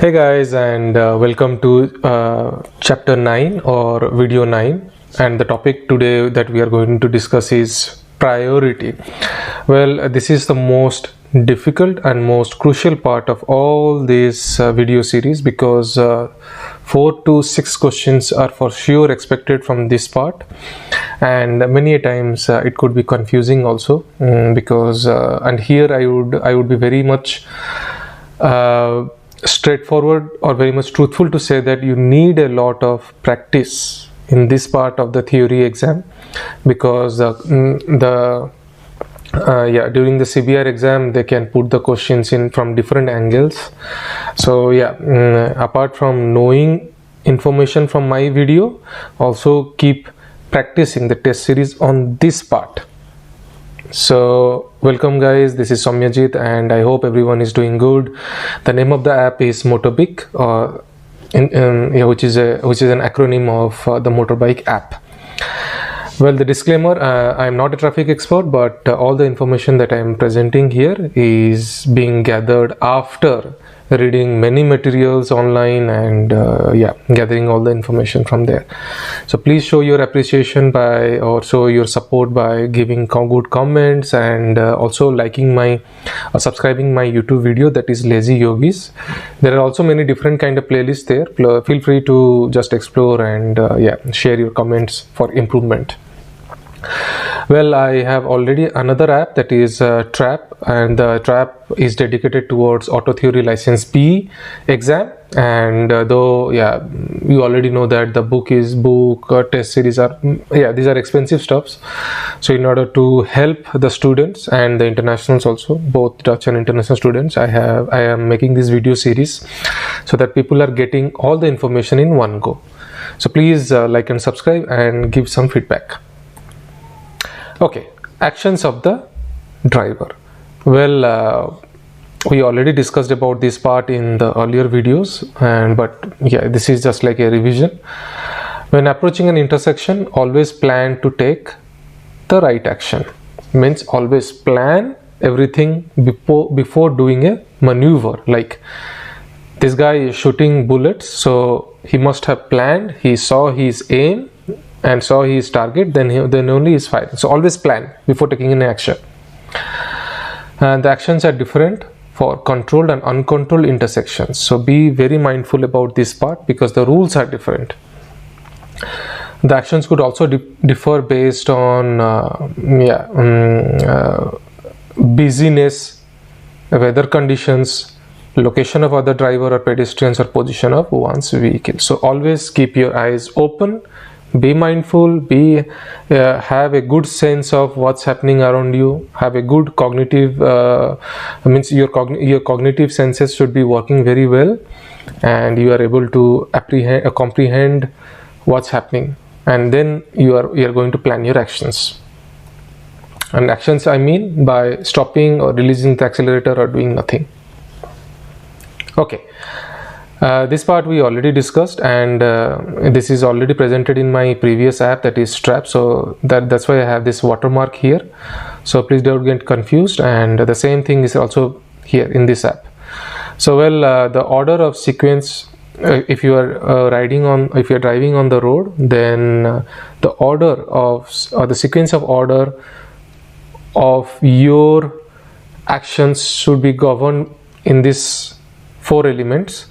Hey guys, and welcome to chapter 9 or video 9, and the topic today that we are going to discuss is priority. Well, this is the most difficult and most crucial part of all this video series because 4 to 6 questions are for sure expected from this part, and many a times it could be confusing also because and here I would be very much straightforward or very much truthful to say that you need a lot of practice in this part of the theory exam because during the CBR exam they can put the questions in from different angles. So apart from knowing information from my video, also keep practicing the test series on this part. So welcome guys, this is Soumyajit and I hope everyone is doing good. The name of the app is MOTOBIK, which is an acronym of the Motorbike app. Well, the disclaimer, I am not a traffic expert, but all the information that I am presenting here is being gathered after reading many materials online and gathering all the information from there. So please show your appreciation by or show your support by giving good comments and also liking my subscribing my YouTube video, that is Lazy Yogis. There are also many different kind of playlists there. Feel free to just explore and share your comments for improvement. Well, I have already another app, that is Trap, and the Trap is dedicated towards Auto Theory License B exam. And you already know that the book test series are these are expensive stuffs. So in order to help the students and the internationals also, both Dutch and international students, I am making this video series so that people are getting all the information in one go. So please like and subscribe and give some feedback. Okay, actions of the driver. Well, we already discussed about this part in the earlier videos, but this is just like a revision. When approaching an intersection, always plan to take the right action. Means always plan everything before doing a maneuver. Like this guy is shooting bullets, so he must have planned. He saw his aim and saw his target, then only he's firing. So always plan before taking an action. And the actions are different for controlled and uncontrolled intersections. So be very mindful about this part because the rules are different. The actions could also differ based on busyness, weather conditions, location of other driver or pedestrians, or position of one's vehicle. So always keep your eyes open. Be mindful, have a good sense of what's happening around you, have a good cognitive, means your cognitive senses should be working very well and you are able to comprehend what's happening, and then you are going to plan your actions. And actions I mean by stopping or releasing the accelerator or doing nothing. Okay. This part we already discussed, and this is already presented in my previous app, that is Trap. So that's why I have this watermark here. So please don't get confused, and the same thing is also here in this app. So the order of sequence, if you are driving on the road, then the order of or the sequence of order of your actions should be governed in these 4 elements.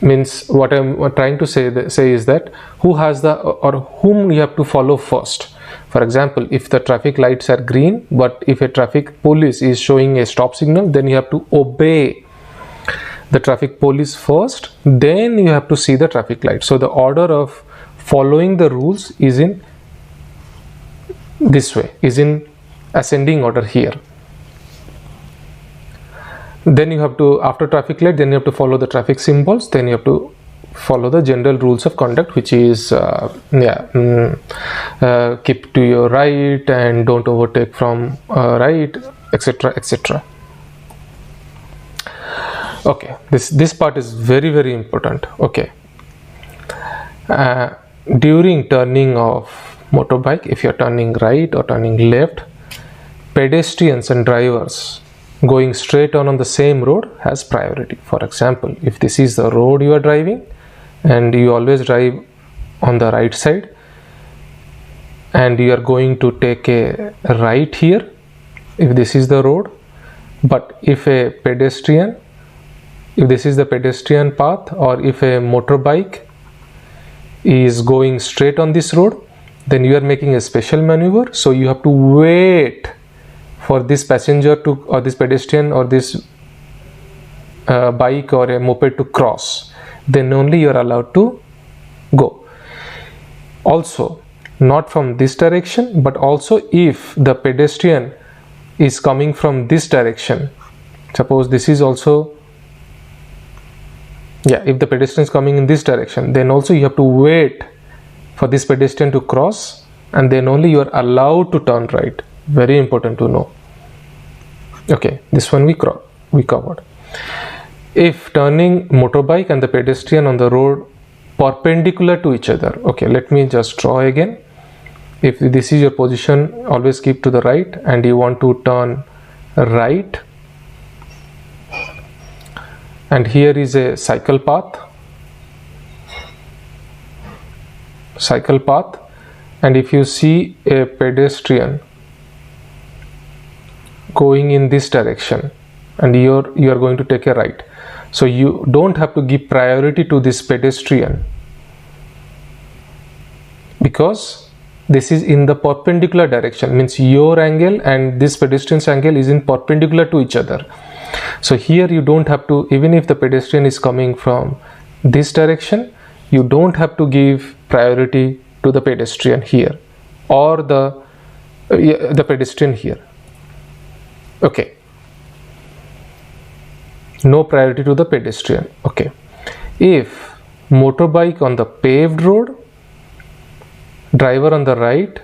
Means what I'm trying to say is that whom you have to follow first. For example, if the traffic lights are green, but if a traffic police is showing a stop signal, then you have to obey the traffic police first, then you have to see the traffic light. So the order of following the rules is in this way, is in ascending order here. Then you have to, after traffic light, then you have to follow the traffic symbols, then you have to follow the general rules of conduct, which is keep to your right and don't overtake from right, etc, etc. Okay, this part is very, very important. Okay, during turning of motorbike, if you're turning right or turning left, pedestrians and drivers going straight on the same road has priority. For example, if this is the road you are driving and you always drive on the right side and you are going to take a right here, if this is the road, but if this is the pedestrian path, or if a motorbike is going straight on this road, then you are making a special maneuver, so you have to wait for this passenger to, or this pedestrian, or this bike or a moped to cross. Then only you are allowed to go. Also, not from this direction, but also if the pedestrian is coming from this direction, suppose this is also, if the pedestrian is coming in this direction, then also you have to wait for this pedestrian to cross, and then only you are allowed to turn right. Very important to know. Okay, this one we covered. If turning motorbike and the pedestrian on the road perpendicular to each other, okay, let me just draw again. If this is your position, always keep to the right, and you want to turn right, and here is a cycle path, and if you see a pedestrian going in this direction and you are going to take a right, so you don't have to give priority to this pedestrian because this is in the perpendicular direction, means your angle and this pedestrian's angle is in perpendicular to each other. So here you don't have to, even if the pedestrian is coming from this direction, you don't have to give priority to the pedestrian here or the pedestrian here. Okay, no priority to the pedestrian. Okay, if motorbike on the paved road, driver on the right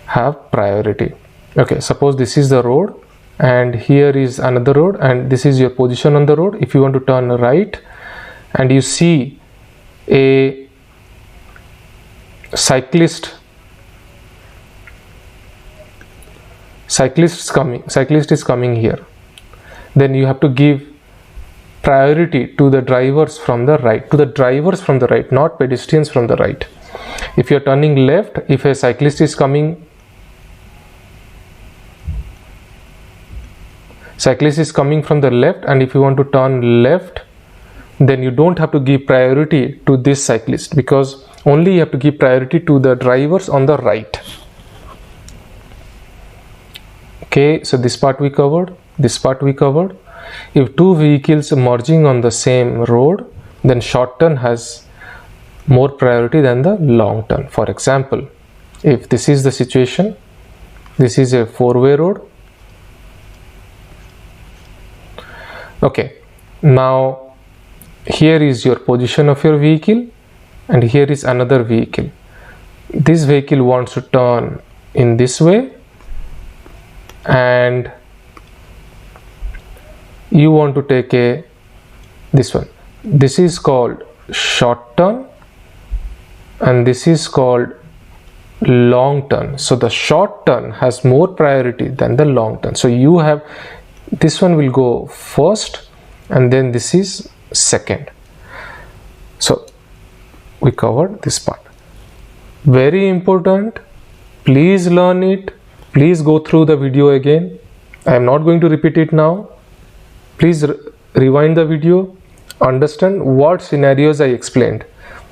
have priority. Okay, suppose this is the road and here is another road and this is your position on the road. If you want to turn right and you see a cyclist is coming here, then you have to give priority to the drivers from the right, not pedestrians from the right. If you are turning left, if a cyclist is coming from the left, and if you want to turn left, then you don't have to give priority to this cyclist, because only you have to give priority to the drivers on the right. Okay, so this part we covered. If two vehicles merging on the same road, then short turn has more priority than the long turn. For example, if this is the situation, this is a four-way road. Okay, now here is your position of your vehicle and here is another vehicle. This vehicle wants to turn in this way and you want to take this one. This is called short turn and this is called long turn. So the short turn has more priority than the long turn. So you have, this one will go first and then this is second. So we covered this part. Very important. Please learn it. Please go through the video again. I am not going to repeat it now. Please rewind the video, understand what scenarios I explained.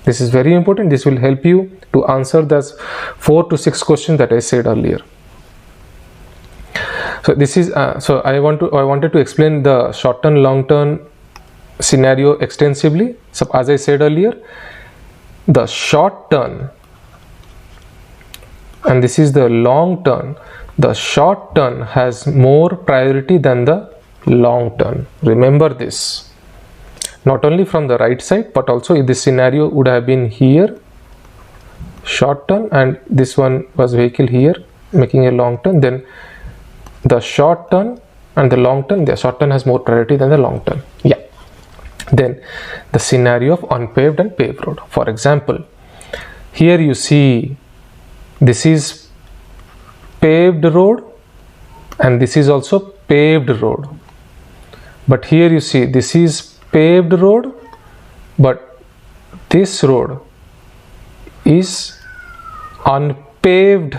This is very important. This will help you to answer those 4 to 6 questions that I said earlier. So this is I wanted to explain the short turn, long turn scenario extensively. So as I said earlier, the short turn and this is the long turn. The short turn has more priority than the long turn. Remember this. Not only from the right side, but also if this scenario would have been here, short turn, and this one was vehicle here making a long turn, then the short turn and the long turn, the short turn has more priority than the long turn. Yeah. Then the scenario of unpaved and paved road. For example, here you see this is paved road and this is also paved road. But here you see this is paved road, but this road is unpaved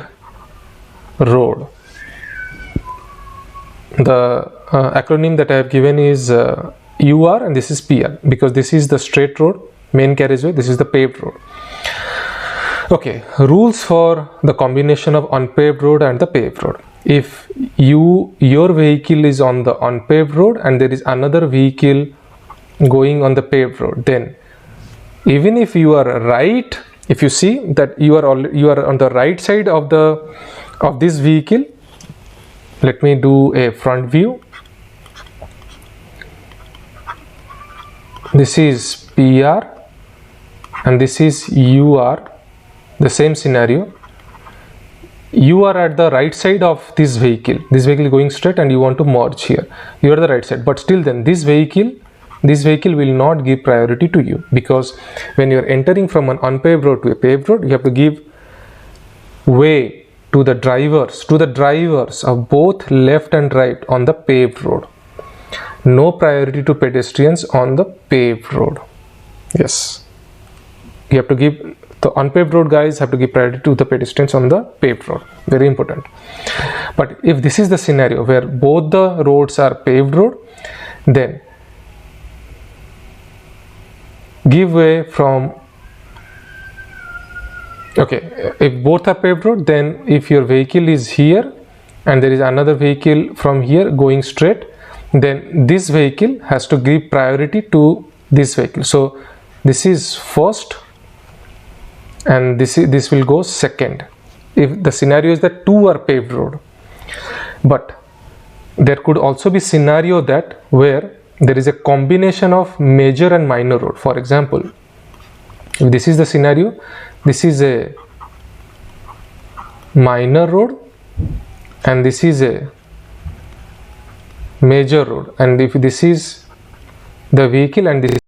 road. The acronym that I have given is UR, and this is PR, because this is the straight road, main carriageway, this is the paved road. Okay, rules for the combination of unpaved road and the paved road. If your vehicle is on the unpaved road and there is another vehicle going on the paved road, then even if you are right, if you see that you are on the right side of this vehicle, let me do a front view. This is PR and this is UR, the same scenario. You are at the right side of this vehicle going straight, and you want to merge here. You are the right side, but still then this vehicle will not give priority to you, because when you are entering from an unpaved road to a paved road, you have to give way to the drivers of both left and right on the paved road. No priority to pedestrians on the paved road. Yes, you have to give, the unpaved road guys have to give priority to the pedestrians on the paved road. Very important. But if this is the scenario where both the roads are paved road, then give way from, okay, if both are paved road, then if your vehicle is here and there is another vehicle from here going straight, then this vehicle has to give priority to this vehicle. So this is first and this will go second if the scenario is that two are paved road. But there could also be scenario that where there is a combination of major and minor road. For example, if this is the scenario, this is a minor road and this is a major road, and if this is the vehicle and this